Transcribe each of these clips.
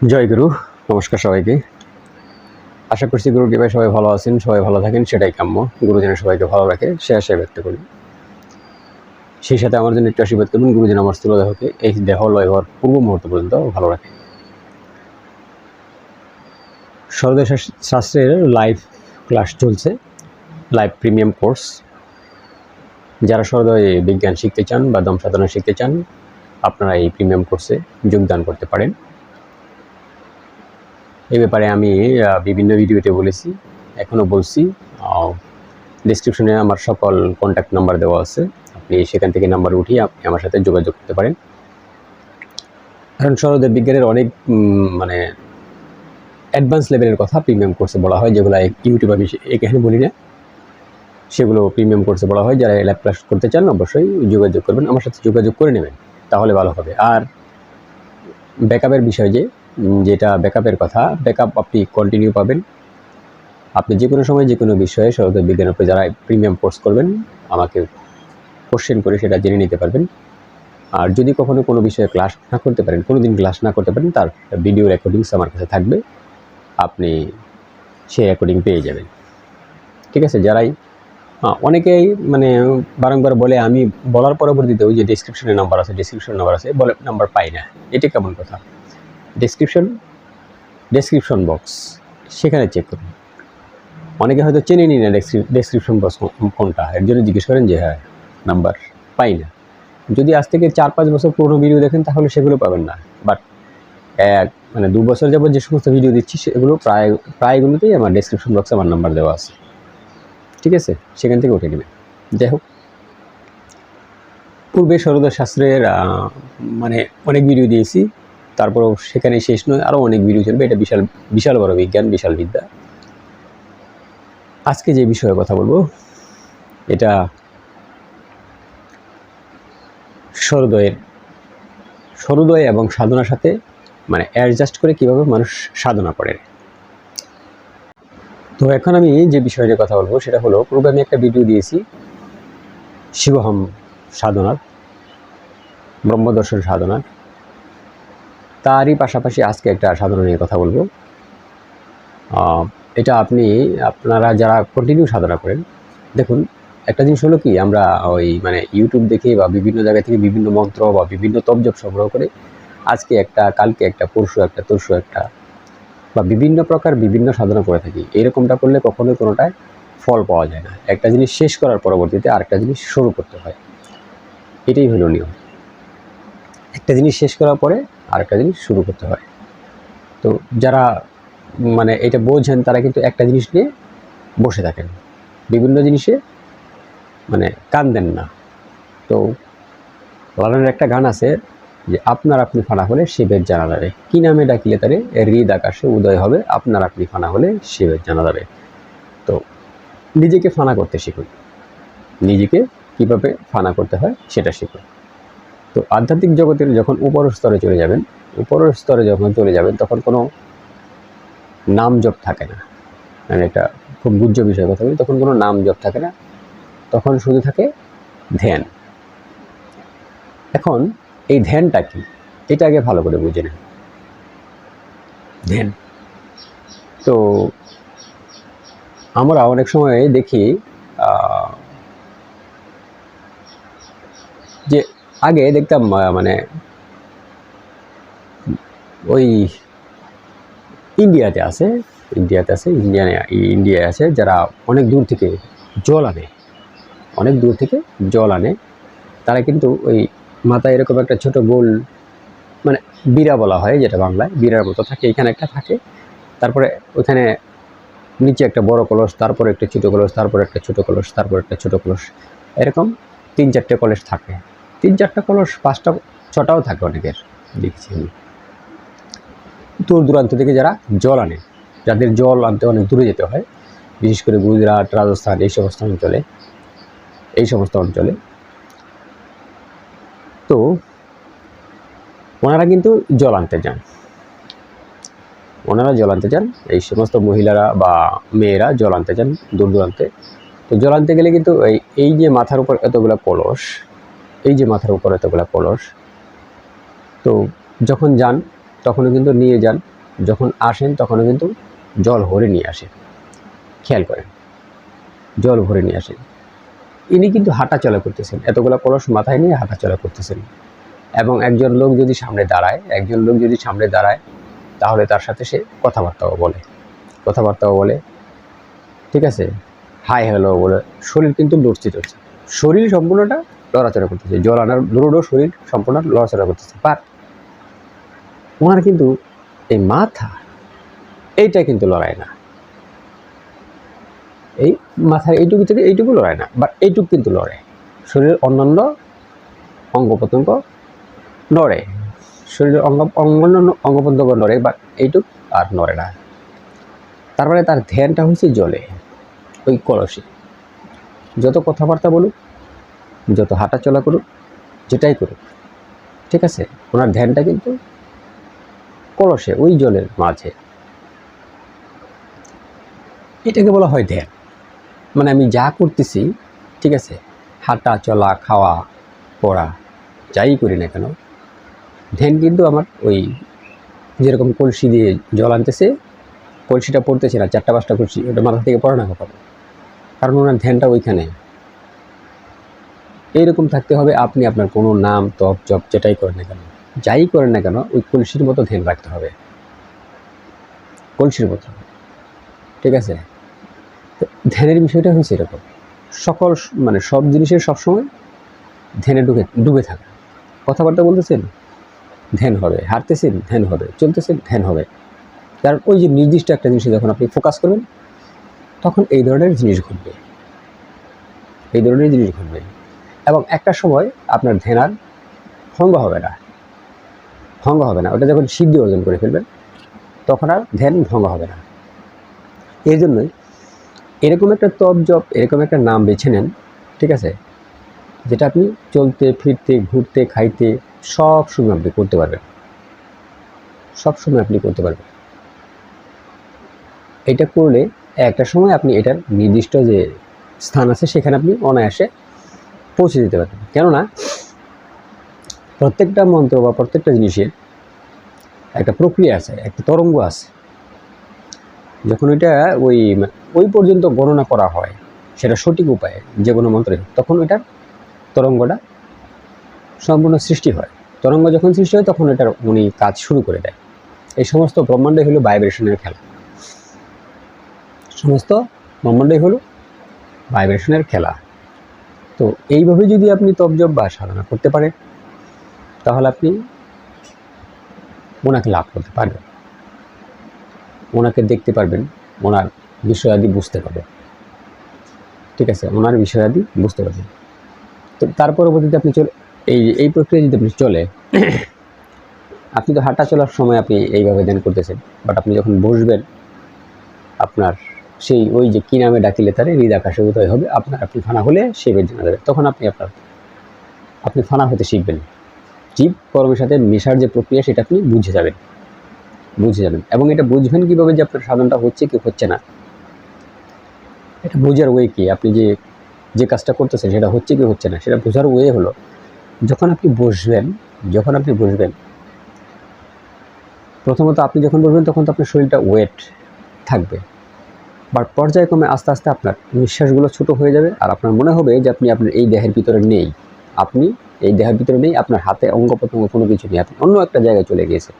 জয় গুরু। নমস্কার সবাইকে। আশা করছি গুরুর কৃপায় সবাই ভালো আছেন, সবাই ভালো থাকেন, সেটাই কাম্য। গুরু যেন সবাইকে ভালো রাখে সে আশায় ব্যক্ত করি। সেই সাথে আমার জন্য একটু আশীর্বাদ করবেন, গুরু যেন আমার স্থূল দেহকে এই দেহ লয় হওয়ার পূর্ব মুহূর্ত পর্যন্ত ভালো রাখে। সরোদয় শাস্ত্রের লাইভ ক্লাস চলছে, লাইভ প্রিমিয়াম কোর্স। যারা সরোদয় বিজ্ঞান শিখতে চান বা দম সাধনা শিখতে চান, আপনারা এই প্রিমিয়াম কোর্সে যোগদান করতে পারেন। এই ব্যাপারে আমি বিভিন্ন ভিডিওতে বলেছি, এখনও বলছি। ডেসক্রিপশনে আমার সকল কন্ট্যাক্ট নাম্বার দেওয়া আছে, আপনি সেখান থেকে নাম্বার উঠিয়ে আপনি আমার সাথে যোগাযোগ করতে পারেন। কারণ সরোদয় বিজ্ঞানের অনেক মানে অ্যাডভান্স লেভেলের কথা প্রিমিয়াম কোর্সে বলা হয়, যেগুলো ইউটিউবে আমি এখানে বলি না, সেগুলো প্রিমিয়াম কোর্সে বলা হয়। যারা লাইভ ক্লাস করতে চান অবশ্যই যোগাযোগ করবেন, আমার সাথে যোগাযোগ করে নেবেন, তাহলে ভালো হবে। আর ব্যাকআপের বিষয় যেটা ব্যাকআপের কথা, ব্যাকআপ আপনি কন্টিনিউ পাবেন। আপনি যে কোনো সময় যে কোনো বিষয়ে সরোদয় বিজ্ঞানের উপরে যারা প্রিমিয়াম কোর্স করবেন, আমাকে কোশ্চেন করে সেটা জেনে নিতে পারবেন। আর যদি কখনো কোনো বিষয়ে ক্লাস না করতে পারেন, কোনো দিন ক্লাস না করতে পারেন, তার ভিডিও রেকর্ডিংস আমার কাছে থাকবে, আপনি সেই রেকর্ডিং পেয়ে যাবেন। ঠিক আছে? যারাই অনেকেই মানে বারংবার বলে, আমি বলার পরবর্তীতেও যে ডেসক্রিপশনে নাম্বার আছে, বলে নাম্বার পাই না। এটা কেমন কথা? ডেসক্রিপশন বক্স, সেখানে চেক করুন। অনেকে হয়তো চেনে নি না ডেসক্রিপশন বক্স কোনটা, এর জন্য জিজ্ঞেস করেন যে হ্যাঁ নাম্বার পাই না। যদি আজ থেকে 4-5 বছর পুরনো ভিডিও দেখেন তাহলে সেগুলো পাবেন না। বাট মানে 2 বছর যাবত যে সমস্ত ভিডিও দিচ্ছি সেগুলো প্রায়গুলোতেই আমার ডেসক্রিপশন বক্সে আমার নাম্বার দেওয়া আছে। ঠিক আছে? সেখান থেকে উঠে নেবেন। যাই হোক, পূর্বে সরোদয় শাস্ত্রের মানে অনেক ভিডিও দিয়েছি, তারপরেও সেখানে শেষ নয়, আরও অনেক ভিডিও চলবে। এটা বিশাল বিশাল বড় বিজ্ঞান, বিশাল বিদ্যা। আজকে যে বিষয়ে কথা বলবো, এটা সরোদয় এবং সাধনার সাথে মানে অ্যাডজাস্ট করে কীভাবে মানুষ সাধনা করে। তো এখন আমি যে বিষয়টা কথা বলবো সেটা হলো, পূর্বে আমি একটা ভিডিও দিয়েছি শিবহম সাধনার, ব্রহ্মদর্শন সাধনার। তারই পাশাপাশি আজকে একটা সাধনা নিয়ে কথা বলবো। এটা আপনারা যারা কন্টিনিউ সাধনা করেন, দেখুন একটা জিনিস হলো কি, আমরা ওই মানে ইউটিউব দেখে বা বিভিন্ন জায়গা থেকে বিভিন্ন মন্ত্র বা বিভিন্ন তপজপ সংগ্রহ করে আজকে একটা, কালকে একটা, পরশু একটা, তরশু একটা, বা বিভিন্ন প্রকার বিভিন্ন সাধনা করে থাকি। এরকমটা করলে কখনোই কোনোটায় ফল পাওয়া যায় না। একটা জিনিস শেষ করার পরবর্তীতে আরেকটা জিনিস শুরু করতে হয়, এটাই হলো নিয়ম। একটা জিনিস শেষ করার পরে আরেকটা জিনিস শুরু করতে হয়। তো যারা মানে এটা বোঝেন তারা কিন্তু একটা জিনিস নিয়ে বসে থাকেন, বিভিন্ন জিনিসে মানে কান দেন না। তো লালনের একটা গান আছে যে, আপনার আপনি ফানা হলে শিবের জানা যাবে, কি নামে ডাকিলে তারে হৃদ আকাশে উদয় হবে, আপনার আপনি ফানা হলে শিবের জানা যাবে। তো নিজেকে ফানা করতে শিখুন, নিজেকে কিভাবে ফানা করতে হয় সেটা শিখুন। তো আধ্যাত্মিক জগতের যখন উপরের স্তরে চলে যাবেন তখন কোনো নাম জপ থাকে না। মানে এটা খুব গুজ্জ বিষয় কথা বলি, তখন কোনো নাম জপ থাকে না, তখন শুধু থাকে ধ্যান। এখন এই ধ্যানটা কি, এটা আগে ভালো করে বুঝে নেন। ধ্যান তো আমরা অনেক সময় দেখি যে আগে দেখতাম মানে ওই ইন্ডিয়াতে আছে যারা অনেক দূর থেকে জল আনে, তারা কিন্তু ওই মাথায় এরকম একটা ছোট গোল মানে বিড়া বলা হয়, যেটা বাংলায় বিড়ার মতো থাকে, এখানে একটা থাকে, তারপরে ওখানে নিচে একটা বড় কলস, তারপরে একটা ছোটো কলস, তারপরে একটা ছোটো কলস, তারপর একটা ছোটো কলস, এরকম 3-4টে কলস থাকে। 3-4টা কলস, 5টা 6টাও থাকে অনেকের, দেখছি আমি। দূর দূরান্ত থেকে যারা জল আনে, যাদের জল আনতে অনেক দূরে যেতে হয়, বিশেষ করে গুজরাট, রাজস্থান এই সমস্ত অঞ্চলে, তো ওনারা কিন্তু জল আনতে যান, এই সমস্ত মহিলারা বা মেয়েরা জল আনতে যান দূর দূরান্তে। তো জল আনতে গেলে কিন্তু এই যে মাথার উপর এতগুলো কলস, তো যখন যান তখনও কিন্তু নিয়ে যান, যখন আসেন তখনও কিন্তু জল ভরে নিয়ে আসেন। খেয়াল করেন, জল ভরে নিয়ে আসেন। ইনি কিন্তু হাঁটা চলা করতেছেন, এতগুলো কলস মাথায় নিয়ে হাঁটা চলা করতেছেন। এবং একজন লোক যদি সামনে দাঁড়ায়, তাহলে তার সাথে সে কথাবার্তাও বলে, ঠিক আছে, হাই হ্যালো বলে। শরীর কিন্তু লড়ছে, শরীর সম্পূর্ণটা লড়াচড়া করতেছে, জল আনার দৌড়ো শরীর সম্পূর্ণ লড়াচড়া করতেছে। বাট ওনার কিন্তু এই মাথা এইটা কিন্তু লড়ায় না, এই মাথার এইটুকু থেকে এইটুকু লড়ায় না, বাট এইটুকু কিন্তু লড়ে। শরীরের অন্যান্য অঙ্গ প্রত্যঙ্গ নড়ে, শরীরের অন্যান্য অঙ্গ প্রত্যঙ্গ নড়ে, বাট এইটুক আর নড়ে না। তারপরে তার ধ্যানটা হচ্ছে জলে, ওই কলসে। যত কথাবার্তা বলুক, যত হাঁটা চলা করুক, যেটাই করুক, ঠিক আছে, ওনার ধ্যানটা কিন্তু কলসে, ওই জলের মাঝে। এটাকে বলা হয় ধ্যান। মানে আমি যা করতেছি, ঠিক আছে, হাঁটা চলা খাওয়া পড়া যাই করি না কেন, ধ্যান কিন্তু আমার ওই যেরকম কলসি দিয়ে জল আনতেছে, কলসিটা পড়তেছে না, 4-5টা কলসি, ওটা মাথা থেকে পড়ে না কখনো, কারণ ওনার ধ্যানটা ওইখানে। এইরকম থাকতে হবে। আপনি আপনার কোনো নাম তপ জপ যেটাই করেন না কেন, যাই করেন না কেন, ওই কলসির মতো ধ্যান রাখতে হবে, কলসির মতো, ঠিক আছে। তো ধ্যানের বিষয়টা হচ্ছে এরকম, সব জিনিসের সবসময় ধ্যানে ডুবে থাকা। কথাবার্তা বলতেছেন, ধ্যান হবে, হাঁটতেছেন, ধ্যান হবে, চলতেছেন, ধ্যান হবে। কারণ ওই যে নির্দিষ্ট একটা জিনিসে যখন আপনি ফোকাস করবেন, তখন এই ধরনের জিনিস ঘটবে, এবং একটা সময় আপনার ধ্যান আর ভঙ্গ হবে না। ওটা যখন সিদ্ধি অর্জন করে ফেলবেন, তখন আর ধ্যান ভঙ্গ হবে না। এই জন্যই এরকম একটা তপ জপ, এরকম একটা নাম বেছে নেন, ঠিক আছে, যেটা আপনি চলতে ফিরতে ঘুরতে খাইতে সব সময় আপনি করতে পারবেন, এটা করলে একটা সময় আপনি এটার নির্দিষ্ট যে স্থান আছে সেখানে আপনি অনায়াসে পৌঁছে দিতে পারবেন। কেননা প্রত্যেকটা মন্ত্র বা প্রত্যেকটা জিনিসের একটা প্রক্রিয়া আছে, একটা তরঙ্গ আছে। যখন ওইটা ওই পর্যন্ত গণনা করা হয়, সেটা সঠিক উপায়ে যে কোনো মন্ত্রে, তখন ওইটার তরঙ্গটা সম্পূর্ণ সৃষ্টি হয়। তরঙ্গ যখন সৃষ্টি হয়, তখন এটার উনি কাজ শুরু করে দেয়। এই সমস্ত ব্রহ্মাণ্ডই হলো ভাইব্রেশনের খেলা, তো এইভাবে যদি আপনি তপজপ বা সাধনা করতে পারেন, তাহলে আপনি ওনাকে লাভ করতে পারবেন, ওনাকে দেখতে পারবেন, ওনার বিষয়াদি বুঝতে পারবেন, ঠিক আছে, ওনার বিষয়াদি বুঝতে পারবেন। তো তার পরবর্তীতে আপনি এই প্রক্রিয়া যদি আপনি চলে, আপনি তো হাঁটা চলার সময় আপনি এইভাবে ধ্যান করতেছেন, বাট আপনি যখন বসবেন, আপনার সেই ওই যে কি নামে ডাকিলে তারে হৃদ আকাশে উদয় হবে, আপনি ফানা হলে সে বেদ জানা যাবে। তখন আপনি ফানা হতে শিখবেন, জীব পরমের সাথে মেশার যে প্রক্রিয়া, সেটা আপনি বুঝে যাবেন। এবং এটা বুঝবেন কীভাবে যে আপনার সাধনটা হচ্ছে কি হচ্ছে না, এটা বোঝার ওয়ে কি, আপনি যে কাজটা করতেছেন সেটা হচ্ছে কি হচ্ছে না, সেটা বোঝার ওয়ে হলো, যখন আপনি বসবেন, প্রথমত আপনি যখন বসবেন, তখন তো আপনার শরীরটা ওয়েট থাকবে, বাট পর্যায়ক্রমে আস্তে আস্তে আপনার নিঃশ্বাসগুলো ছোটো হয়ে যাবে, আর আপনার মনে হবে যে আপনি আপনার এই দেহের ভিতরে নেই, আপনার হাতে অঙ্গ প্রত্যঙ্গ কোনো কিছু নেই, আপনি অন্য একটা জায়গায় চলে গিয়েছে।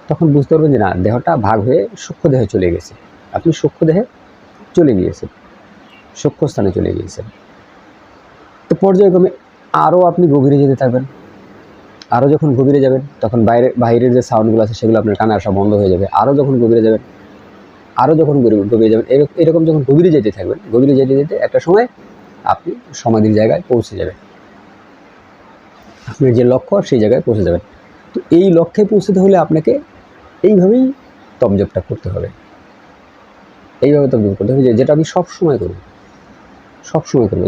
তখন বুঝতে পারবেন যে না, দেহটা ভাগ হয়ে সূক্ষ্ম দেহে চলে গেছে, আপনি সূক্ষ্ম দেহে চলে গিয়েছেন, সূক্ষ্ম স্থানে চলে গিয়েছেন। তো পর্যায়ক্রমে আরও আপনি গভীরে যেতে থাকবেন, আরও যখন গভীরে যাবেন, তখন বাইরের যে সাউন্ডগুলো আছে সেগুলো আপনার কানে আসা বন্ধ হয়ে যাবে। আরও যখন গভীরে যাবেন, এরকম যখন গভীরে যেতে থাকবেন, গভীরে যেতে একটা সময় আপনি সমাধির জায়গায় পৌঁছে যাবেন, আপনার যে লক্ষ্য সেই জায়গায় পৌঁছে যাবেন। তো এই লক্ষ্যে পৌঁছতে হলে আপনাকে এইভাবেই তপজপটা করতে হবে, যেটা আমি সবসময় করব।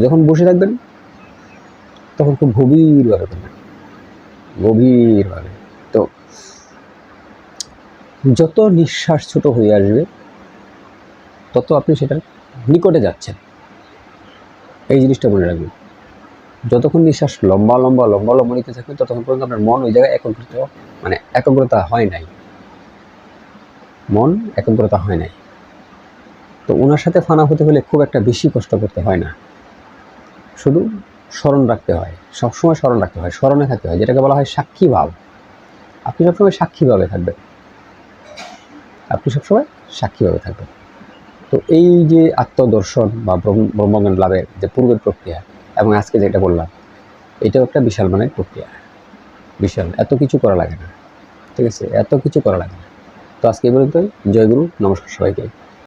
যখন বসে থাকবেন, তখন খুব গভীরভাবে করবেন, তো যত নিঃশ্বাস ছোট হয়ে আসবে, তত আপনি সেটার নিকটে যাচ্ছেন। এই জিনিসটা মনে রাখবেন, যতক্ষণ নিঃশ্বাস লম্বা লম্বা লম্বা লম্বা নিতে থাকবেন ততক্ষণ পর্যন্ত আপনার মন ওই জায়গায় একাগ্রতা হয় নাই, মন একাগ্রতা হয় নাই। তো ওনার সাথে ফানা হতে হলে খুব একটা বেশি কষ্ট করতে হয় না, শুধু স্মরণ রাখতে হয়, সবসময় স্মরণ রাখতে হয়, স্মরণে থাকতে হয়, যেটাকে বলা হয় সাক্ষী ভাব। আপনি সবসময় সাক্ষীভাবে থাকবেন, আপনি সবসময় সাক্ষীভাবে থাকবেন। তো এই যে আত্মদর্শন বা ব্রহ্মজ্ঞান লাভের যে পূর্বের প্রক্রিয়া এবং আজকে যেটা বললাম, এটাও একটা বিশাল মানের প্রক্রিয়া, বিশাল, এত কিছু করা লাগে না, ঠিক আছে, এত কিছু করা লাগে না। তো আজকে এই পর্যন্তই। জয় গুরু, নমস্কার সবাইকে।